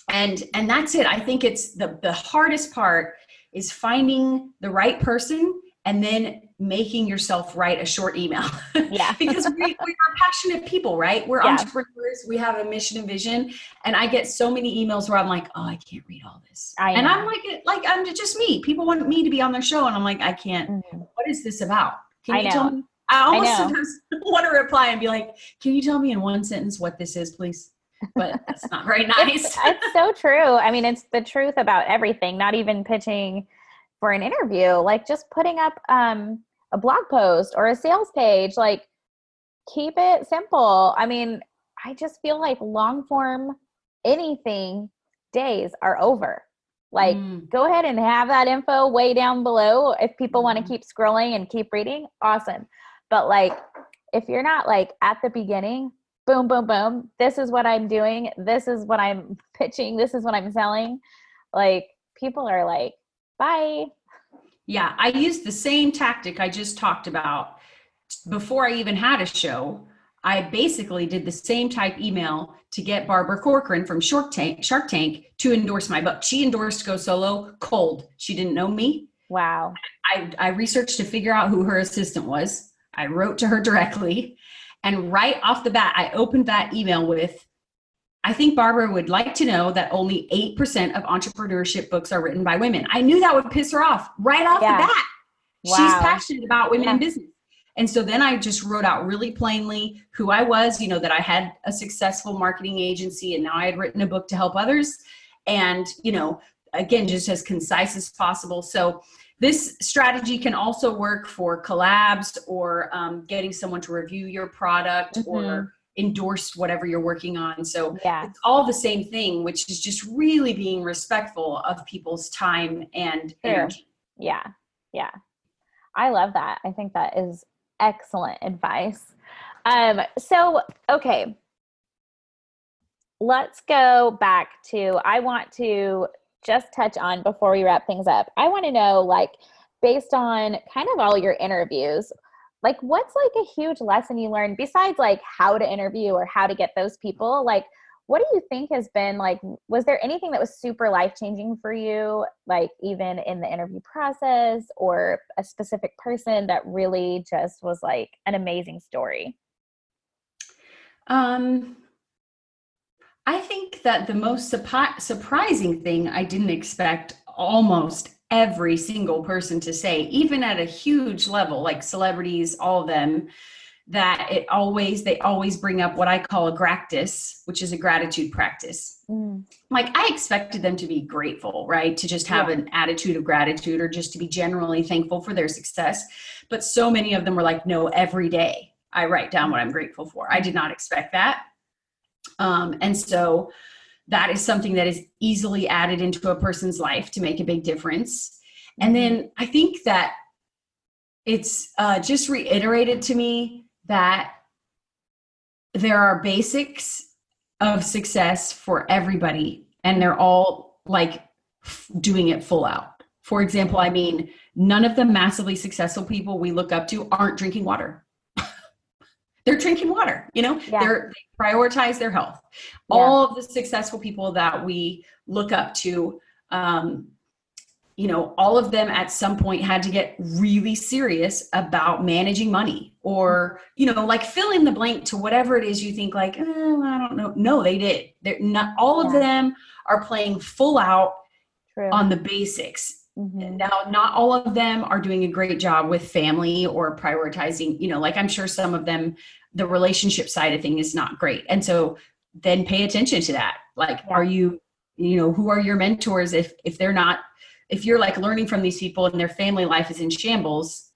And that's it. I think it's the hardest part is finding the right person and then making yourself write a short email. Yeah. Because we are passionate people, right? We're entrepreneurs. We have a mission and vision. And I get so many emails where I'm like, oh, I can't read all this. And I'm like, I'm just me. People want me to be on their show. And I'm like, I can't. What is this about? Can you tell me? I almost sometimes want to reply and be like, can you tell me in one sentence what this is, please? But that's not very nice. It's so true. I mean, it's the truth about everything, not even pitching for an interview, like just putting up a blog post or a sales page, like keep it simple. I mean, I just feel like long form anything days are over. Like go ahead and have that info way down below. If people want to keep scrolling and keep reading, awesome. But like, if you're not like at the beginning, boom, boom, boom, this is what I'm doing. This is what I'm pitching. This is what I'm selling. Like people are like, bye. Yeah. I used the same tactic I just talked about before I even had a show. I basically did the same type email to get Barbara Corcoran from Shark Tank to endorse my book. She endorsed Go Solo cold. She didn't know me. Wow. I researched to figure out who her assistant was. I wrote to her directly. And right off the bat, I opened that email with, I think Barbara would like to know that only 8% of entrepreneurship books are written by women. I knew that would piss her off right off the bat. Wow. She's passionate about women in business. And so then I just wrote out really plainly who I was, that I had a successful marketing agency and now I had written a book to help others. And, again, just as concise as possible. So this strategy can also work for collabs or getting someone to review your product or endorse whatever you're working on. So it's all the same thing, which is just really being respectful of people's time and energy. Yeah. Yeah. I love that. I think that is excellent advice. So, okay, let's go back to, I want to just touch on before we wrap things up. I want to know, like, based on kind of all your interviews, like what's like a huge lesson you learned besides like how to interview or how to get those people? Like, what do you think has been like, was there anything that was super life-changing for you? Like even in the interview process or a specific person that really just was like an amazing story? I think that the most surprising thing I didn't expect almost every single person to say, even at a huge level, like celebrities, all of them, that they always bring up what I call a gractus, which is a gratitude practice. Like I expected them to be grateful, right? To just have an attitude of gratitude or just to be generally thankful for their success. But so many of them were like, no, every day I write down what I'm grateful for. I did not expect that. And so that is something that is easily added into a person's life to make a big difference. And then I think that it's just reiterated to me that there are basics of success for everybody, and they're all like doing it full out. For example, I mean, none of the massively successful people we look up to aren't drinking water. They're drinking water, they prioritize their health. All of the successful people that we look up to, all of them at some point had to get really serious about managing money or, like fill in the blank to whatever it is you think like, I don't know. No, they did. They're not, all of them are playing full out on the basics. Now, not all of them are doing a great job with family or prioritizing, like I'm sure some of them, the relationship side of thing is not great. And so then pay attention to that. Like, are you, who are your mentors? If they're not, if you're like learning from these people and their family life is in shambles,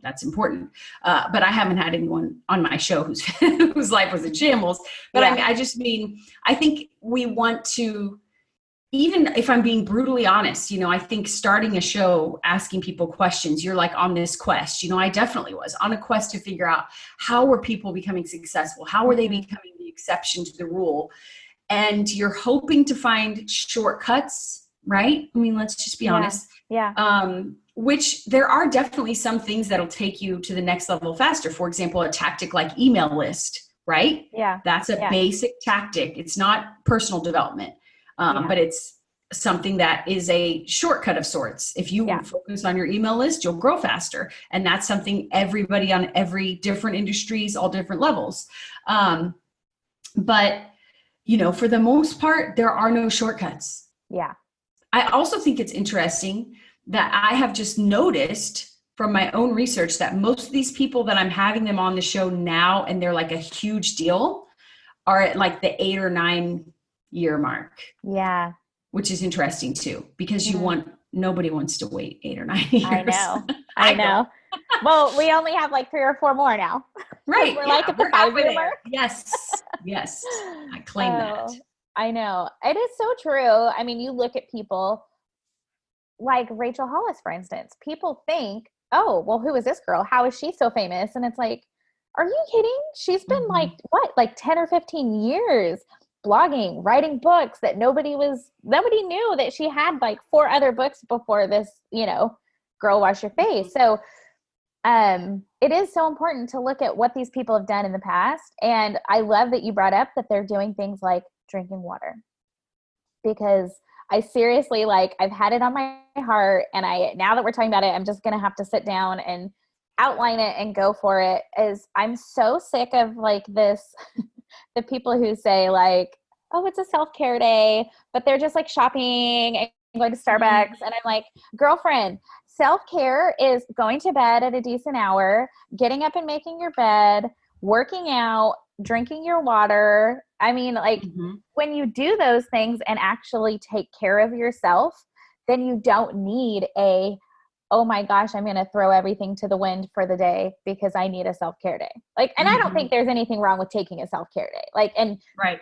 that's important. But I haven't had anyone on my show whose life was in shambles. But I just mean, I think we want to, even if I'm being brutally honest, I think starting a show, asking people questions, you're like on this quest, I definitely was on a quest to figure out how were people becoming successful? How were they becoming the exception to the rule? And you're hoping to find shortcuts, right? I mean, let's just be honest. Which there are definitely some things that'll take you to the next level faster. For example, a tactic like email list, right? Yeah. That's a basic tactic. It's not personal development. But it's something that is a shortcut of sorts. If you focus on your email list, you'll grow faster. And that's something everybody on every different industries, all different levels. But, for the most part, there are no shortcuts. Yeah. I also think it's interesting that I have just noticed from my own research that most of these people that I'm having them on the show now, and they're like a huge deal, are at like the 8 or 9 year mark. Yeah. Which is interesting too, because nobody wants to wait 8 or 9 years. I know. Well, we only have like 3 or 4 more now. Right. We're like at the 5-year mark. Yes. I claim that. I know. It is so true. I mean, you look at people like Rachel Hollis, for instance, people think, oh, well, who is this girl? How is she so famous? And it's like, are you kidding? She's been like 10 or 15 years blogging, writing books that nobody knew that she had like 4 other books before this, Girl Wash Your Face. So it is so important to look at what these people have done in the past. And I love that you brought up that they're doing things like drinking water, because I seriously, like, I've had it on my heart, and now that we're talking about it, I'm just going to have to sit down and outline it and go for it. I'm so sick of like this, the people who say like, oh, it's a self-care day, but they're just like shopping and going to Starbucks. And I'm like, girlfriend, self-care is going to bed at a decent hour, getting up and making your bed, working out, drinking your water. I mean, like when you do those things and actually take care of yourself, then you don't need oh my gosh, I'm going to throw everything to the wind for the day because I need a self-care day. Like, and I don't think there's anything wrong with taking a self-care day. Like, and right.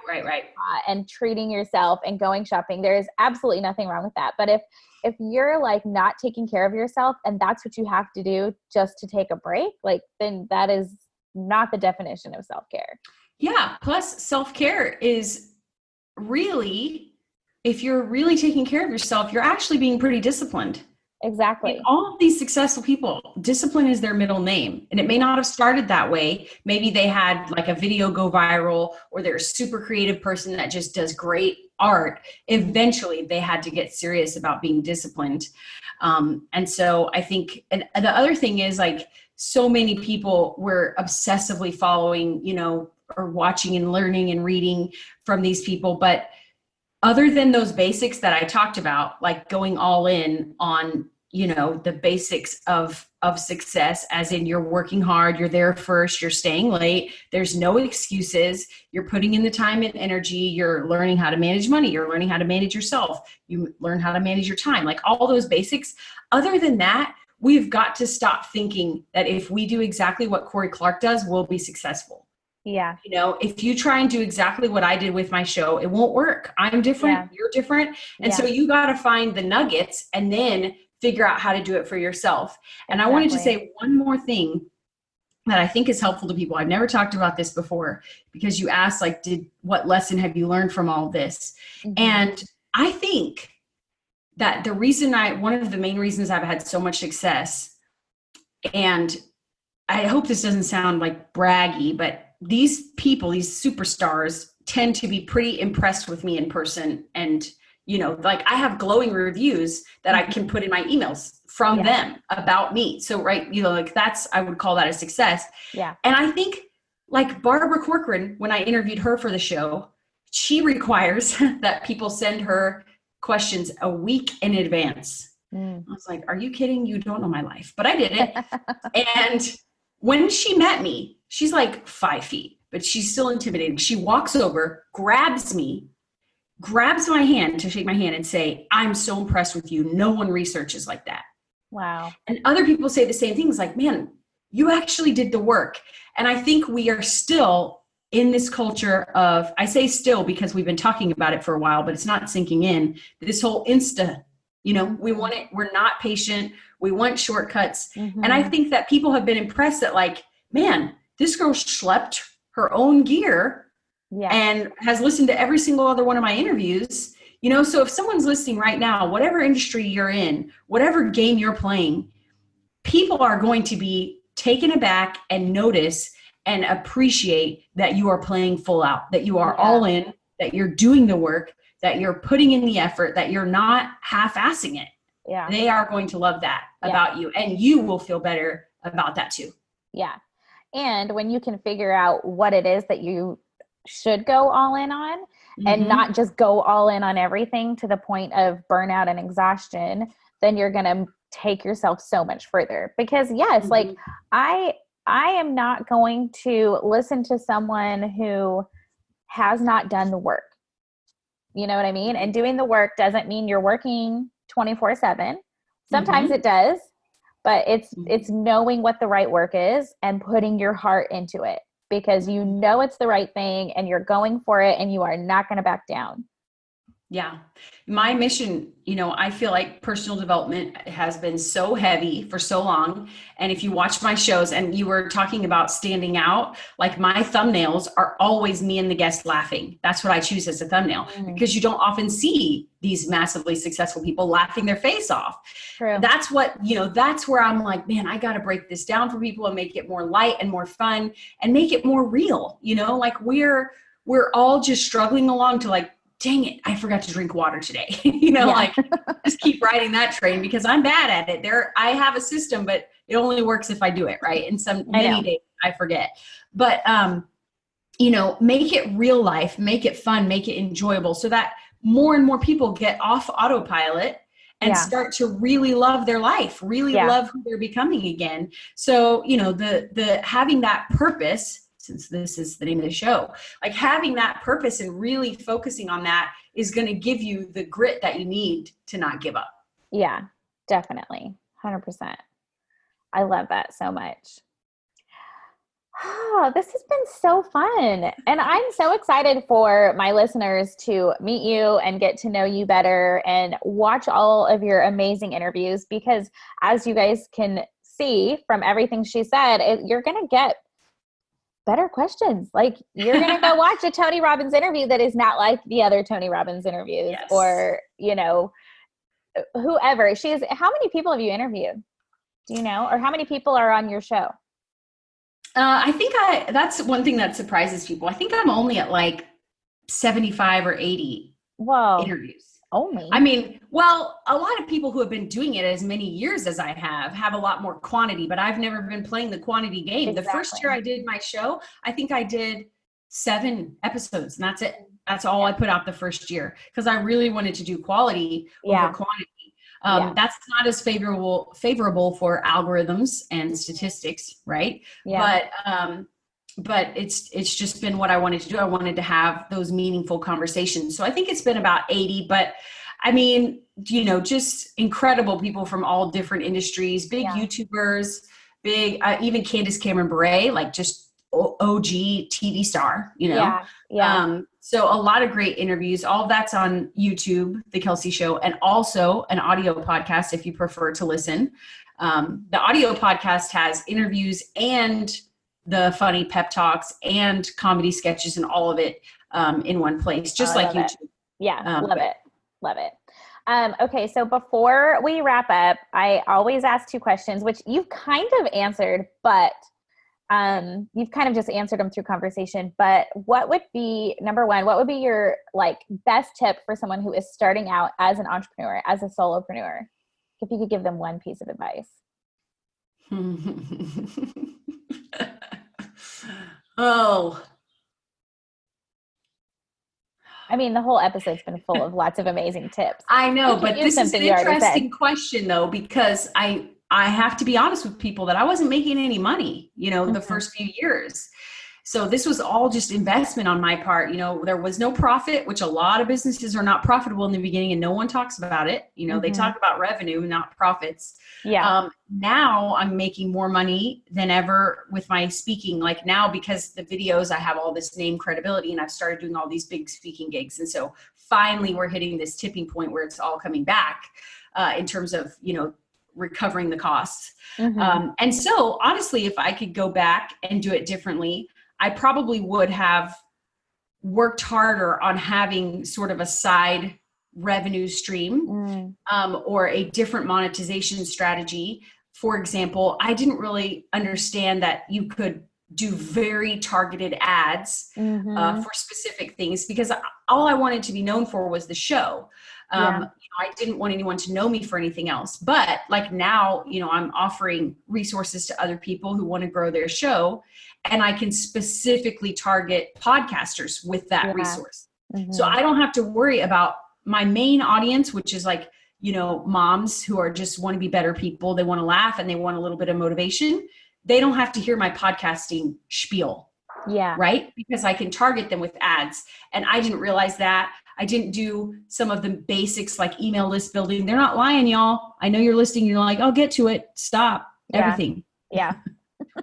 And treating yourself and going shopping. There is absolutely nothing wrong with that. But if you're like not taking care of yourself and that's what you have to do just to take a break, like, then that is not the definition of self-care. Yeah. Plus self-care is really, if you're really taking care of yourself, you're actually being pretty disciplined. Exactly. And all of these successful people, discipline is their middle name. And it may not have started that way. Maybe they had like a video go viral, or they're a super creative person that just does great art. Eventually they had to get serious about being disciplined. And so I think, and the other thing is like, so many people were obsessively following, or watching and learning and reading from these people. But other than those basics that I talked about, like going all in on, the basics of success, as in you're working hard, you're there first, you're staying late, there's no excuses, you're putting in the time and energy, you're learning how to manage money, you're learning how to manage yourself, you learn how to manage your time, like all those basics. Other than that, we've got to stop thinking that if we do exactly what Corie Clark does, we'll be successful. Yeah. If you try and do exactly what I did with my show, it won't work. I'm different. You're different. And so you got to find the nuggets and then figure out how to do it for yourself. And I wanted to say one more thing that I think is helpful to people. I've never talked about this before, because you asked, like, what lesson have you learned from all of this? Mm-hmm. And I think that one of the main reasons I've had so much success, and I hope this doesn't sound like braggy, but these people, these superstars, tend to be pretty impressed with me in person. And, like I have glowing reviews that I can put in my emails from them about me. So, right. Like I would call that a success. Yeah. And I think like Barbara Corcoran, when I interviewed her for the show, she requires that people send her questions a week in advance. I was like, are you kidding? You don't know my life, but I did it. And when she met me, she's like 5 feet, but she's still intimidating. She walks over, grabs my hand to shake my hand and say, I'm so impressed with you. No one researches like that. Wow. And other people say the same things, like, man, you actually did the work. And I think we are still in this culture of, I say still because we've been talking about it for a while, but it's not sinking in, this whole Insta, we want it. We're not patient. We want shortcuts. Mm-hmm. And I think that people have been impressed that, like, man, this girl schlepped her own gear and has listened to every single other one of my interviews. So if someone's listening right now, whatever industry you're in, whatever game you're playing, people are going to be taken aback and notice and appreciate that you are playing full out, that you are all in, that you're doing the work, that you're putting in the effort, that you're not half-assing it. Yeah. They are going to love that about you, and you will feel better about that too. Yeah. And when you can figure out what it is that you should go all in on, and not just go all in on everything to the point of burnout and exhaustion, then you're going to take yourself so much further. Because like I am not going to listen to someone who has not done the work. You know what I mean? And doing the work doesn't mean you're working 24/7. Sometimes it does, but it's knowing what the right work is and putting your heart into it, because it's the right thing and you're going for it and you are not going to back down. Yeah. My mission, I feel like personal development has been so heavy for so long. And if you watch my shows, and you were talking about standing out, like my thumbnails are always me and the guest laughing. That's what I choose as a thumbnail, because you don't often see these massively successful people laughing their face off. True. That's what, that's where I'm like, man, I got to break this down for people and make it more light and more fun and make it more real. Like we're all just struggling along to, like, dang it, I forgot to drink water today. Like just keep riding that train because I'm bad at it. I have a system, but it only works if I do it right. And many days I forget. But make it real life, make it fun, make it enjoyable, so that more and more people get off autopilot and start to really love their life, really love who they're becoming again. So, the having that purpose, since this is the name of the show, like having that purpose and really focusing on that is going to give you the grit that you need to not give up. Yeah, definitely. 100%. I love that so much. Oh, this has been so fun. And I'm so excited for my listeners to meet you and get to know you better and watch all of your amazing interviews, because as you guys can see from everything she said, you're going to get better questions. Like, you're going to go watch a Tony Robbins interview that is not like the other Tony Robbins interviews, or, whoever she is. How many people have you interviewed? Do you know? Or how many people are on your show? I think that's one thing that surprises people. I think I'm only at like 75 or 80 interviews. Only? I mean, well, a lot of people who have been doing it as many years as I have a lot more quantity, but I've never been playing the quantity game. Exactly. The first year I did my show, I think I did 7 episodes, and that's it. That's all I put out the first year, because I really wanted to do quality over quantity. That's not as favorable for algorithms and statistics, right? But it's just been what I wanted to do. I wanted to have those meaningful conversations. So I think it's been about 80, but I mean, you know, just incredible people from all different industries, big YouTubers, big, even Candace Cameron Bure, like just OG TV star, you know? So a lot of great interviews. All of that's on YouTube, The Kelsey Show, and also an audio podcast if you prefer to listen. The audio podcast has interviews and the funny pep talks and comedy sketches and all of it in one place, just like YouTube. Love it. Okay, so before we wrap up, I always ask 2 questions, which you've kind of answered, but you've kind of just answered them through conversation. But what would be, number one, what would be your like best tip for someone who is starting out as an entrepreneur, as a solopreneur? If you could give them one piece of advice. I mean, the whole episode's been full of lots of amazing tips. I know, but this is an interesting question though, because I have to be honest with people that I wasn't making any money, you know, the first few years. So this was all just investment on my part. You know, there was no profit, which a lot of businesses are not profitable in the beginning and no one talks about it. You know, they talk about revenue, not profits. Now I'm making more money than ever with my speaking. Like now, because the videos, I have all this name credibility and I've started doing all these big speaking gigs. And so finally we're hitting this tipping point where it's all coming back in terms of, you know, recovering the costs. And so honestly, if I could go back and do it differently, I probably would have worked harder on having sort of a side revenue stream or a different monetization strategy. For example, I didn't really understand that you could do very targeted ads for specific things, because all I wanted to be known for was the show. You know, I didn't want anyone to know me for anything else. But like now, you know, I'm offering resources to other people who want to grow their show, and I can specifically target podcasters with that resource. So I don't have to worry about my main audience, which is like, you know, moms who are just want to be better people. They want to laugh and they want a little bit of motivation. They don't have to hear my podcasting spiel. Right? Because I can target them with ads. And I didn't realize that. I didn't do some of the basics like email list building. They're not lying, y'all. I know you're listening. You're like, oh, get to it. Stop everything.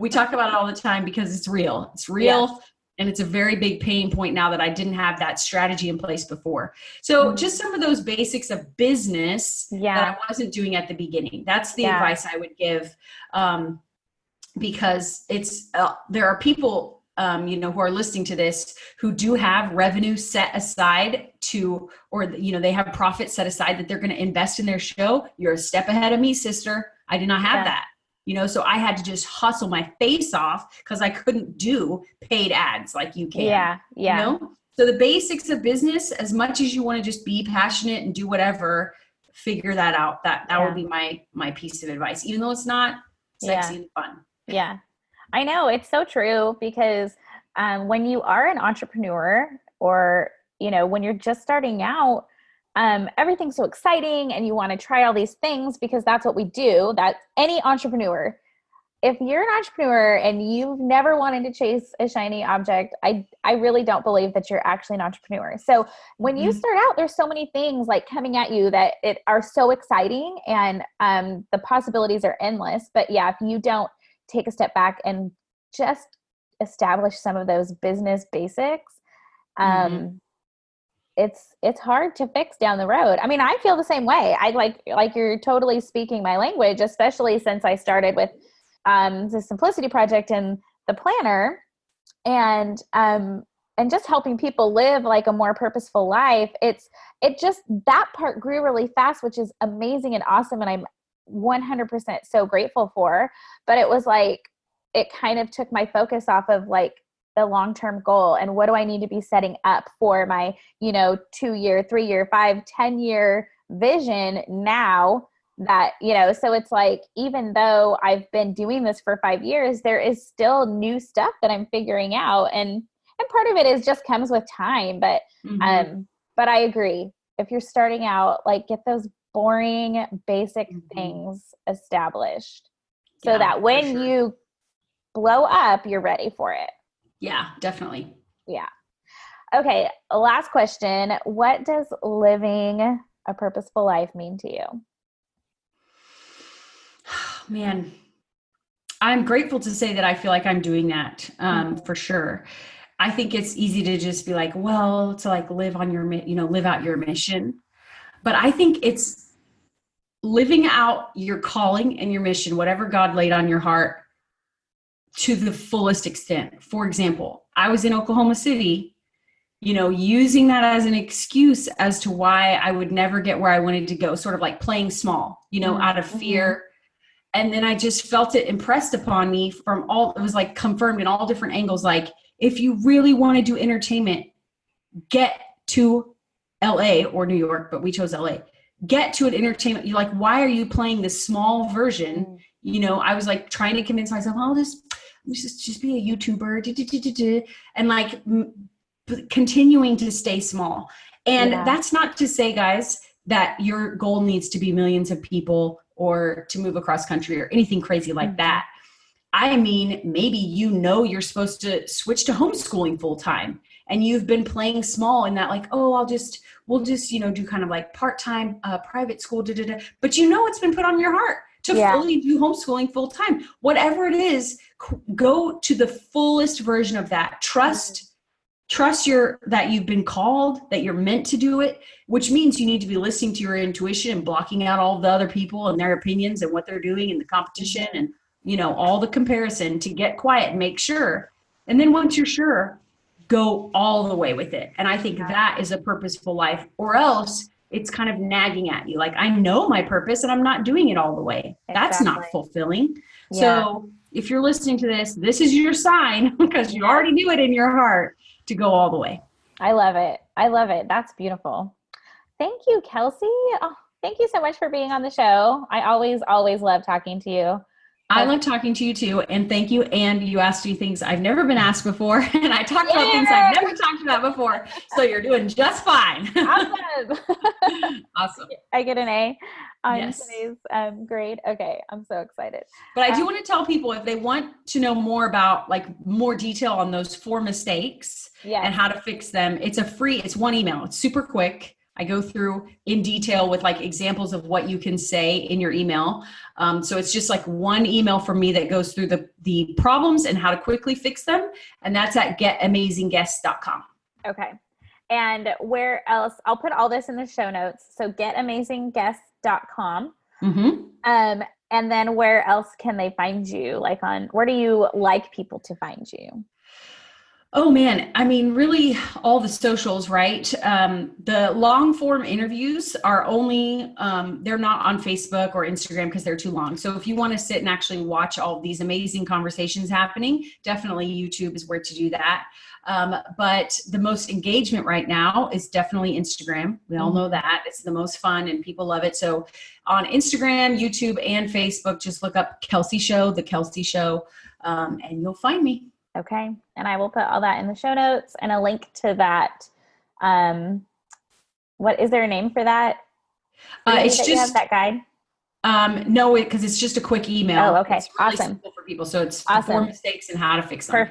We talk about it all the time because it's real. It's real. And it's a very big pain point now that I didn't have that strategy in place before. So just some of those basics of business that I wasn't doing at the beginning. That's the advice I would give, because it's there are people you know, who are listening to this who do have revenue set aside to, or, you know, they have profit set aside that they're going to invest in their show. You're a step ahead of me, sister. I did not have that. You know, so I had to just hustle my face off because I couldn't do paid ads like you can. You know? So the basics of business, as much as you want to just be passionate and do whatever, figure that out. That would be my piece of advice, even though it's not sexy and fun. I know, it's so true, because when you are an entrepreneur, or, you know, when you're just starting out, everything's so exciting and you want to try all these things because that's what we do. That any entrepreneur, if you're an entrepreneur and you've never wanted to chase a shiny object, I really don't believe that you're actually an entrepreneur. So when you start out, there's so many things like coming at you that are so exciting, and the possibilities are endless. But if you don't take a step back and just establish some of those business basics, it's hard to fix down the road. I mean, I feel the same way. I like you're totally speaking my language, especially since I started with the Simplicity Project and the planner, and just helping people live like a more purposeful life. It just, that part grew really fast, which is amazing and awesome. And I'm 100% so grateful for, but it was like, it kind of took my focus off of like the long-term goal and what do I need to be setting up for my, 2-year, 3-year, 5, 10-year vision now that, so it's like, even though I've been doing this for 5 years, there is still new stuff that I'm figuring out. And And part of it is just comes with time, but I agree. If you're starting out, like, get those boring, basic things established so that when you blow up, you're ready for it. Yeah, definitely. Yeah. Okay. Last question. What does living a purposeful life mean to you? Man, I'm grateful to say that I feel like I'm doing that for sure. I think it's easy to just be like, well, to like live on your, live out your mission. But I think it's living out your calling and your mission, whatever God laid on your heart, to the fullest extent. For example, I was in Oklahoma City, using that as an excuse as to why I would never get where I wanted to go, sort of like playing small, out of fear. And then I just felt it impressed upon me it was like confirmed in all different angles. Like, if you really want to do entertainment, get to LA or New York, but we chose LA. Get to an entertainment. You're like, why are you playing this small version? I was like trying to convince myself, I'll just be a YouTuber, and like continuing to stay small. And that's not to say, guys, that your goal needs to be millions of people or to move across country or anything crazy like that. I mean, maybe you're supposed to switch to homeschooling full time, and you've been playing small in that, like, oh, we'll just do kind of like part-time private school, but it's been put on your heart to fully do homeschooling full time. Whatever it is, go to the fullest version of that. Trust that you've been called, that you're meant to do it, which means you need to be listening to your intuition and blocking out all the other people and their opinions and what they're doing and the competition and, all the comparison, to get quiet and make sure. And then once you're sure, go all the way with it. And I think that is a purposeful life, or else it's kind of nagging at you. Like, I know my purpose and I'm not doing it all the way. That's not fulfilling. Yeah. So if you're listening to this is your sign, because you already knew it in your heart, to go all the way. I love it. That's beautiful. Thank you, Kelsey. Oh, thank you so much for being on the show. I always love talking to you. I love talking to you too. And thank you. And you asked me things I've never been asked before. And I talked about things I've never talked about before. So you're doing just fine. Awesome. Awesome. I get an A on today's grade. Okay. I'm so excited. But I do want to tell people, if they want to know more about, like, more detail on those 4 mistakes and how to fix them, it's one email. It's super quick. I go through in detail with like examples of what you can say in your email. So it's just like one email from me that goes through the problems and how to quickly fix them. And that's at getamazingguests.com. Okay. And where else? I'll put all this in the show notes. So getamazingguests.com. And then where else can they find you? Like, where do you like people to find you? Oh man, I mean, really all the socials, right? The long form interviews are only, they're not on Facebook or Instagram because they're too long. So if you want to sit and actually watch all these amazing conversations happening, definitely YouTube is where to do that. But the most engagement right now is definitely Instagram. We all know that. It's the most fun and people love it. So on Instagram, YouTube, and Facebook, just look up Kelsey Show, The Kelsey Show, and you'll find me. Okay. And I will put all that in the show notes and a link to that. What is there a name for that? It's that just you have that guide. No, because it's just a quick email. Oh, okay. It's really awesome. simple for people. So it's awesome. 4 mistakes and how to fix them.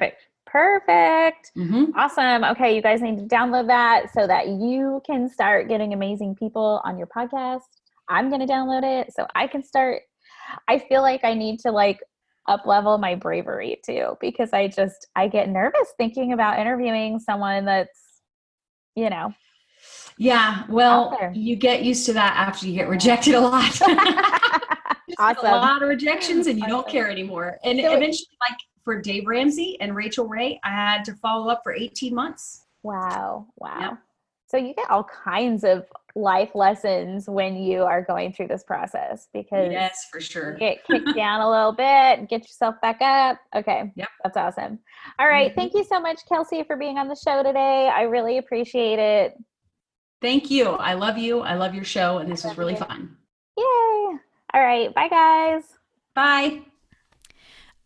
Perfect. Awesome. Okay. You guys need to download that so that you can start getting amazing people on your podcast. I'm going to download it so I can start. I feel like I need to up level my bravery too, because I get nervous thinking about interviewing someone that's, Yeah. Well, you get used to that after you get rejected a lot. Awesome. A lot of rejections and you don't care anymore. And eventually, like for Dave Ramsey and Rachael Ray, I had to follow up for 18 months. Wow. Yep. So you get all kinds of life lessons when you are going through this process, because yes, for sure. You get kicked down a little bit, get yourself back up. Okay. Yep. That's awesome. All right. Thank you so much, Kelsey, for being on the show today. I really appreciate it. Thank you. I love you. I love your show. And this was really fun. Yay. All right. Bye, guys. Bye.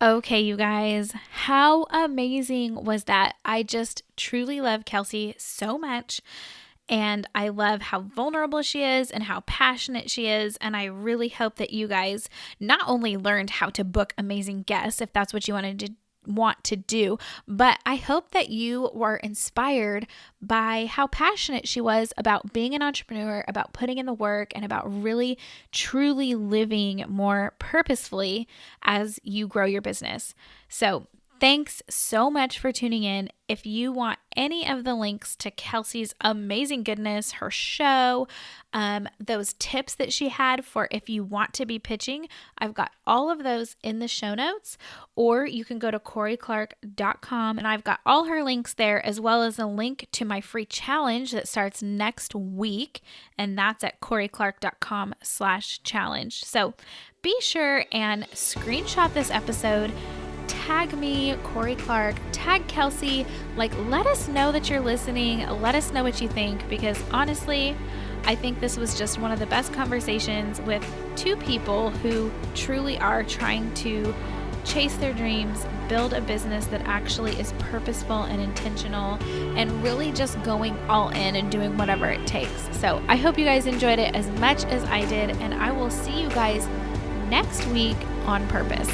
Okay, you guys, how amazing was that? I just truly love Kelsey so much. And I love how vulnerable she is and how passionate she is. And I really hope that you guys not only learned how to book amazing guests, if that's what you want to do, but I hope that you were inspired by how passionate she was about being an entrepreneur, about putting in the work, and about really truly living more purposefully as you grow your business. So thanks so much for tuning in. If you want any of the links to Kelsey's amazing goodness, her show, those tips that she had for if you want to be pitching, I've got all of those in the show notes, or you can go to CorieClark.com and I've got all her links there, as well as a link to my free challenge that starts next week. And that's at CorieClark.com/challenge. So be sure and screenshot this episode, tag me, Corie Clark, tag Kelsey, let us know that you're listening. Let us know what you think, because honestly, I think this was just one of the best conversations with two people who truly are trying to chase their dreams, build a business that actually is purposeful and intentional, and really just going all in and doing whatever it takes. So I hope you guys enjoyed it as much as I did, and I will see you guys next week on purpose.